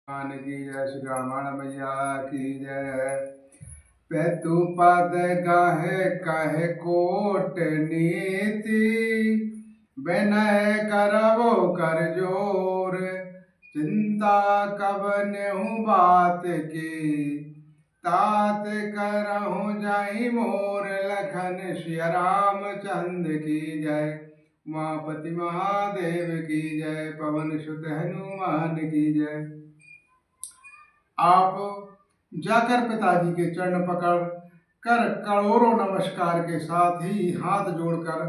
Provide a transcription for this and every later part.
भगवान की जय, श्री रामायण मैया की जय। पैतु पद गाहे कहे कोट नीति, विनय करबो कर जोर। चिंता कब नेहु बात की, तात करहु जाहि मोर। लखन सिया रामचंद्र की जय, उमापति महादेव की जय, पवन सुत हनुमान की जय। आप जाकर पिताजी के चरण पकड़ कर करोड़ों नमस्कार के साथ ही हाथ जोड़कर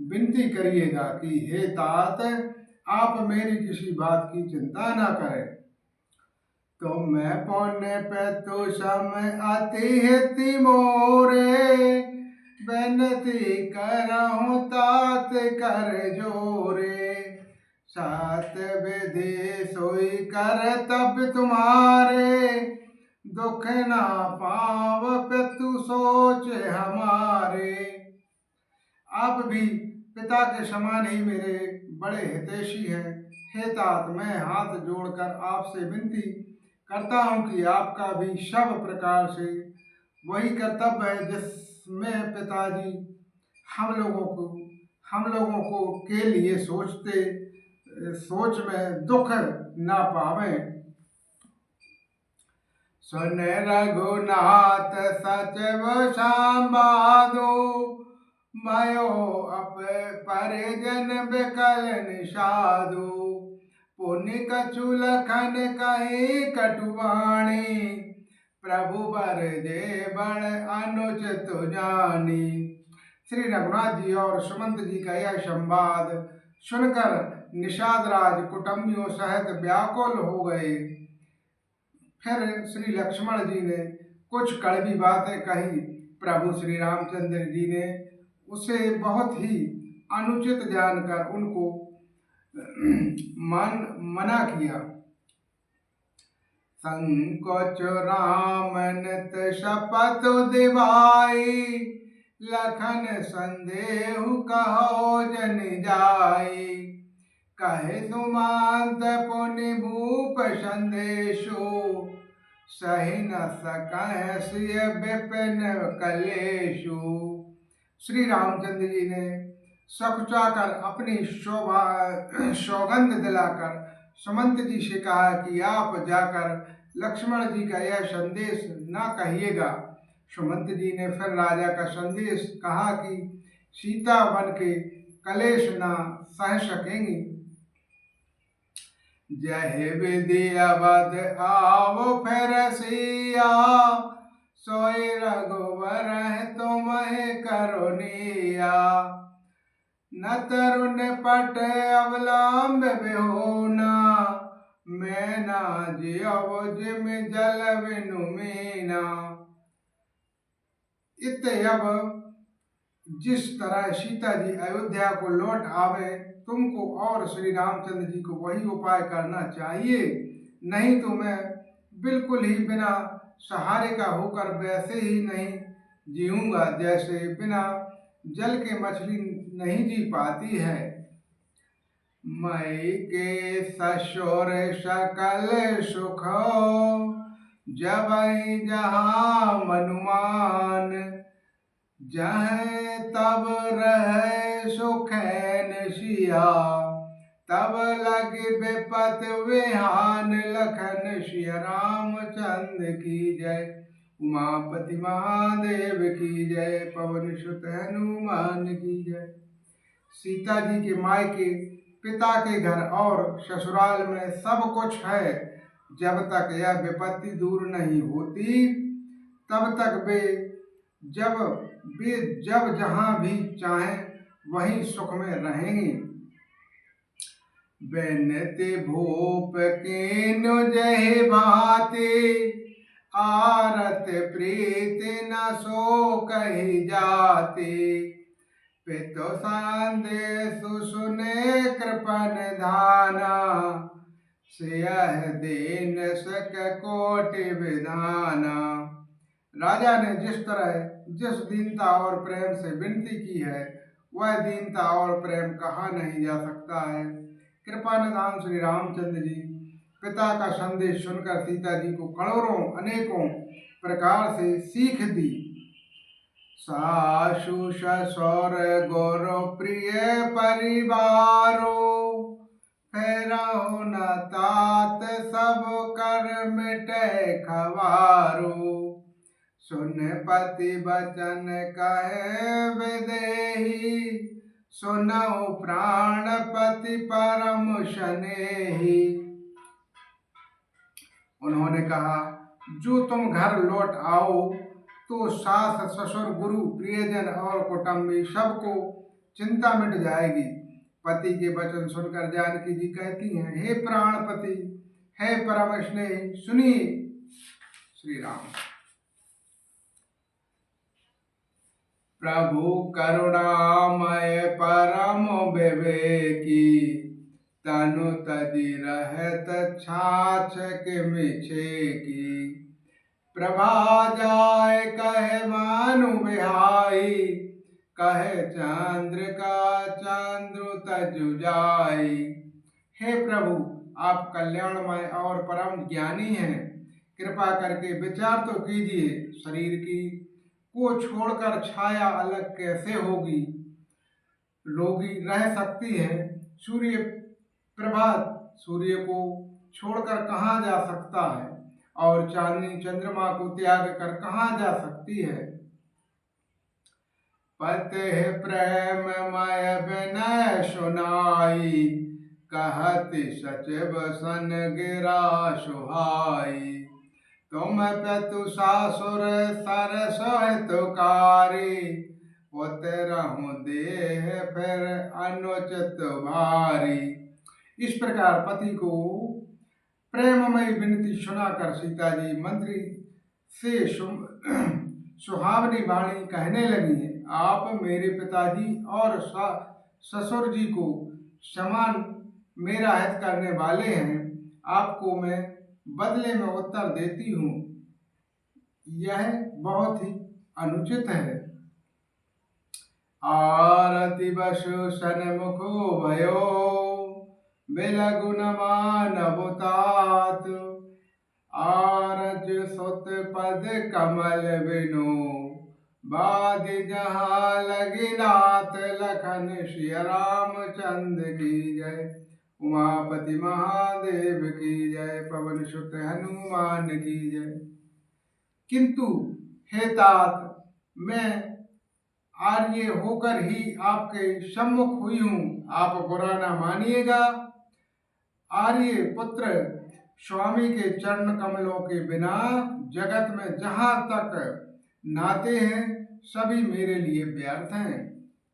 विनती करिएगा कि हे तात, आप मेरी किसी बात की चिंता ना करें। तो मैं पौने पे तो समय अति हित मोरे, बेनती करहूँ तात कर जोरे। सात विधि सोई कर तब तुम्हारे, दुख ना पाव पितु सोच हमारे। आप भी पिता के समान ही मेरे बड़े हितैषी हैं। हे तात, मैं हाथ जोड़कर आपसे विनती करता हूँ कि आपका भी सब प्रकार से वही कर्तव्य है जिसमें पिताजी हम लोगों को के लिए सोच में दुख ना पावे। सुन रघुनाथ सचव संवादो, मयो अप परिजन बिकल निषादो। पुण्य कछु लखन कही कटुवाणी, प्रभु बर दे बड़ अनुचित जानी। श्री रघुनाथ जी और सुमंत जी का यह संवाद सुनकर निषाद राज कुटुंबियों सहित व्याकुल हो गए। फिर श्री लक्ष्मण जी ने कुछ कड़वी बातें कही। प्रभु श्री रामचंद्र जी ने उसे बहुत ही अनुचित जानकर उनको मना किया। संकोच राम नित शपथ दिवाई, लखन संदेहु कहो जन जाई। कहे सुमंत पुनि भूप संदेशो, सही न सकह सिय विपिन कलेशु। श्री रामचंद्र जी ने सकुचाकर अपनी सौगंध दिलाकर सुमंत जी से कहा कि आप जाकर लक्ष्मण जी का यह संदेश ना कहिएगा। सुमंत जी ने फिर राजा का संदेश कहा कि सीता बन के कलेश ना सह सकेंगी। जय विधि अवध आओ फिर सिया, सोई रघुवर तुम्हें करुनिया। न तरुण पट अवलंब बेहोना, मैं ना जियो जिम जल बिनु मीना। इत अब जिस तरह सीता जी अयोध्या को लौट आवे, तुमको और श्री रामचंद्र जी को वही उपाय करना चाहिए, नहीं तो मैं बिल्कुल ही बिना सहारे का होकर वैसे ही नहीं जीऊंगा जैसे बिना जल के मछली नहीं जी पाती है। मई के ससुर सकल सुख, जब जहाँ मनुमान। जहाँ तब रहे सुखैन सिया, तब लगे विपत विहान। लखन सिया रामचंद्र की जय, उमापति महादेव की जय, पवन सुत हनुमान की जय। सीता जी के मायके, पिता के घर और ससुराल में सब कुछ है। जब तक यह विपत्ति दूर नहीं होती, तब तक वे जब जहाँ भी चाहें वहीं सुख में रहेंगे। बेनते भूप कीनु जय भाते, आरत प्रीत न सो कही जाते। पितु संदेश सुने कृपन धाना, सियह दीन सक कोटि विधाना। राजा ने जिस दीनता और प्रेम से विनती की है, वह दीनता और प्रेम कहा नहीं जा सकता है। कृपा निधान श्री रामचंद्र जी पिता का संदेश सुनकर सीता जी को करोड़ों अनेकों प्रकार से सीख दी। सासु ससुर गुर प्रिय परिवारो, फेरहु न तात सब कर मिटे खवारो। सुन पति बचन कहे विदेही, सुनहु प्राणपति परम स्नेही। उन्होंने कहा, जो तुम घर लौट आओ तो सास ससुर गुरु प्रियजन और कुटुंबी सबको चिंता मिट जाएगी। पति के वचन सुनकर जानकी जी कहती हैं, हे प्राणपति, हे परम स्नेही, सुनिए। श्री राम। प्रभु करुणामय परम विवेकी, तनु तजि रहत छाछ के मिछे की। प्रभा जाय कहे मानु बिहाई, कहे चंद्र का चंद्र तजु जाई। हे प्रभु, आप कल्याणमय और परम ज्ञानी हैं, कृपा करके विचार तो कीजिए, शरीर की को छोड़कर छाया अलग कैसे होगी, रोगी रह सकती है। सूर्य प्रभा सूर्य को छोड़कर कहाँ जा सकता है, और चांदनी चंद्रमा को त्याग कर कहाँ जा सकती है। पते प्रेममय विनय सुनाई, कहति सचिव सन गिरा सुहाई। तुम पेतु सासुर सरस हितकारी, उतरहु देह फिर अनुचित भारी। इस प्रकार पति को प्रेममयी विनती सुनाकर सीता जी मंत्री से सुहावनी वाणी कहने लगी, आप मेरे पिताजी और ससुर जी को समान मेरा हित करने वाले हैं, आपको मैं बदले में उत्तर देती हूँ, यह बहुत ही अनुचित है। आरती बसु सन्मुखो भयो, बिलगु न मानव तात। आरज सुत पद कमल बिनु, बाद जहाँ लगी नाथ। लखन श्री रामचंद्र की जय, उमापति महादेव की जय, पवन सुत हनुमान की जय। किंतु हे तात, मैं आर्य होकर ही आपके सम्मुख हुई हूँ, आप बुरा ना मानिएगा। आर्य पुत्र स्वामी के चरण कमलों के बिना जगत में जहाँ तक नाते हैं सभी मेरे लिए व्यर्थ हैं।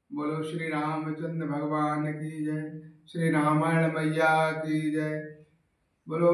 बोलो श्री रामचंद्र भगवान की जय, श्री रामायण मैया की जय। बोलो